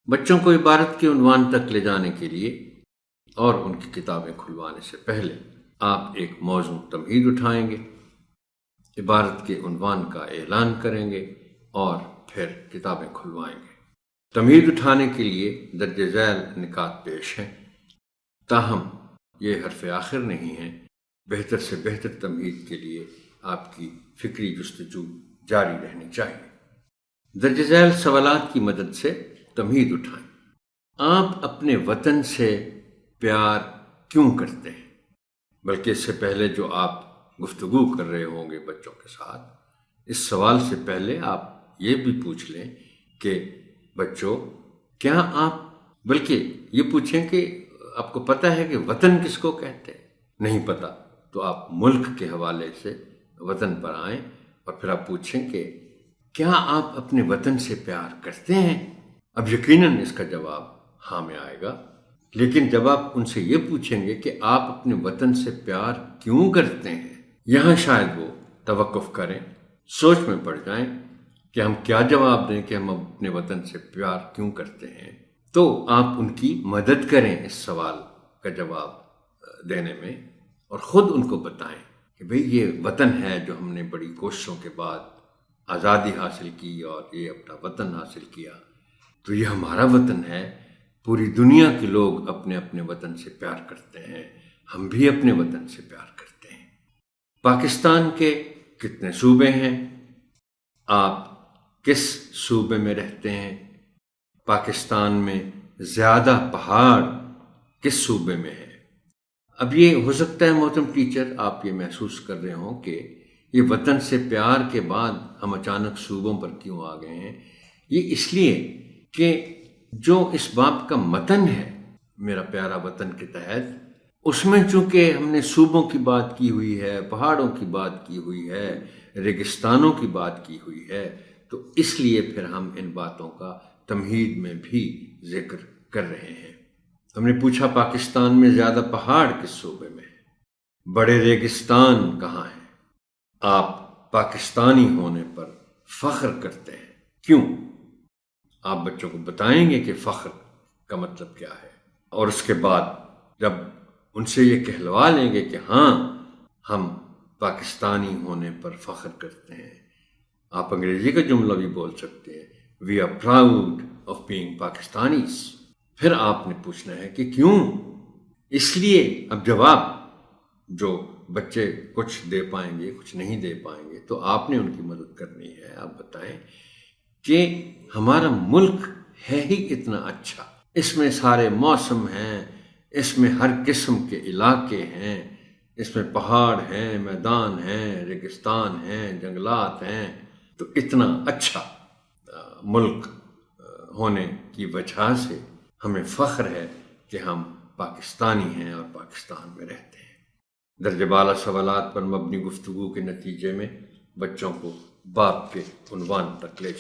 بچوں کو عبارت کے عنوان تک لے جانے کے لیے اور ان کی کتابیں کھلوانے سے پہلے آپ ایک موزوں تمہید اٹھائیں گے، عبارت کے عنوان کا اعلان کریں گے اور پھر کتابیں کھلوائیں گے۔ تمہید اٹھانے کے لیے درج ذیل نکات پیش ہیں، تاہم یہ حرف آخر نہیں ہے۔ بہتر سے بہتر تمہید کے لیے آپ کی فکری جستجو جاری رہنی چاہیے۔ درج ذیل سوالات کی مدد سے تمہید اٹھائیں۔ آپ اپنے وطن سے پیار کیوں کرتے ہیں؟ بلکہ اس سے پہلے جو آپ گفتگو کر رہے ہوں گے بچوں کے ساتھ، اس سوال سے پہلے آپ یہ بھی پوچھ لیں کہ بچوں کیا آپ، بلکہ یہ پوچھیں کہ آپ کو پتہ ہے کہ وطن کس کو کہتے ہیں؟ نہیں پتہ تو آپ ملک کے حوالے سے وطن پر آئیں اور پھر آپ پوچھیں کہ کیا آپ اپنے وطن سے پیار کرتے ہیں؟ اب یقیناً اس کا جواب ہاں میں آئے گا، لیکن جب آپ ان سے یہ پوچھیں گے کہ آپ اپنے وطن سے پیار کیوں کرتے ہیں، یہاں شاید وہ توقف کریں، سوچ میں پڑ جائیں کہ ہم کیا جواب دیں کہ ہم اپنے وطن سے پیار کیوں کرتے ہیں۔ تو آپ ان کی مدد کریں اس سوال کا جواب دینے میں، اور خود ان کو بتائیں کہ بھئی یہ وطن ہے جو ہم نے بڑی کوششوں کے بعد آزادی حاصل کی اور یہ اپنا وطن حاصل کیا، تو یہ ہمارا وطن ہے۔ پوری دنیا کے لوگ اپنے اپنے وطن سے پیار کرتے ہیں، ہم بھی اپنے وطن سے پیار کرتے ہیں۔ پاکستان کے کتنے صوبے ہیں؟ آپ کس صوبے میں رہتے ہیں؟ پاکستان میں زیادہ پہاڑ کس صوبے میں ہے؟ اب یہ ہو سکتا ہے محترم ٹیچر آپ یہ محسوس کر رہے ہوں کہ یہ وطن سے پیار کے بعد ہم اچانک صوبوں پر کیوں آ گئے ہیں۔ یہ اس لیے کہ جو اس باب کا متن ہے میرا پیارا وطن کے تحت، اس میں چونکہ ہم نے صوبوں کی بات کی ہوئی ہے، پہاڑوں کی بات کی ہوئی ہے، ریگستانوں کی بات کی ہوئی ہے، تو اس لیے پھر ہم ان باتوں کا تمہید میں بھی ذکر کر رہے ہیں۔ ہم نے پوچھا پاکستان میں زیادہ پہاڑ کس صوبے میں ہیں؟ بڑے ریگستان کہاں ہیں؟ آپ پاکستانی ہونے پر فخر کرتے ہیں، کیوں؟ آپ بچوں کو بتائیں گے کہ فخر کا مطلب کیا ہے، اور اس کے بعد جب ان سے یہ کہلوا لیں گے کہ ہاں ہم پاکستانی ہونے پر فخر کرتے ہیں، آپ انگریزی کا جملہ بھی بول سکتے ہیں، we are proud of being Pakistanis. پھر آپ نے پوچھنا ہے کہ کیوں؟ اس لیے اب جواب جو بچے کچھ دے پائیں گے کچھ نہیں دے پائیں گے تو آپ نے ان کی مدد کرنی ہے۔ آپ بتائیں کہ ہمارا ملک ہے ہی اتنا اچھا، اس میں سارے موسم ہیں، اس میں ہر قسم کے علاقے ہیں، اس میں پہاڑ ہیں، میدان ہیں، ریگستان ہیں، جنگلات ہیں، تو اتنا اچھا ملک ہونے کی وجہ سے ہمیں فخر ہے کہ ہم پاکستانی ہیں اور پاکستان میں رہتے ہیں۔ درجہ بالا سوالات پر مبنی گفتگو کے نتیجے میں بچوں کو باب کے عنوان تک لے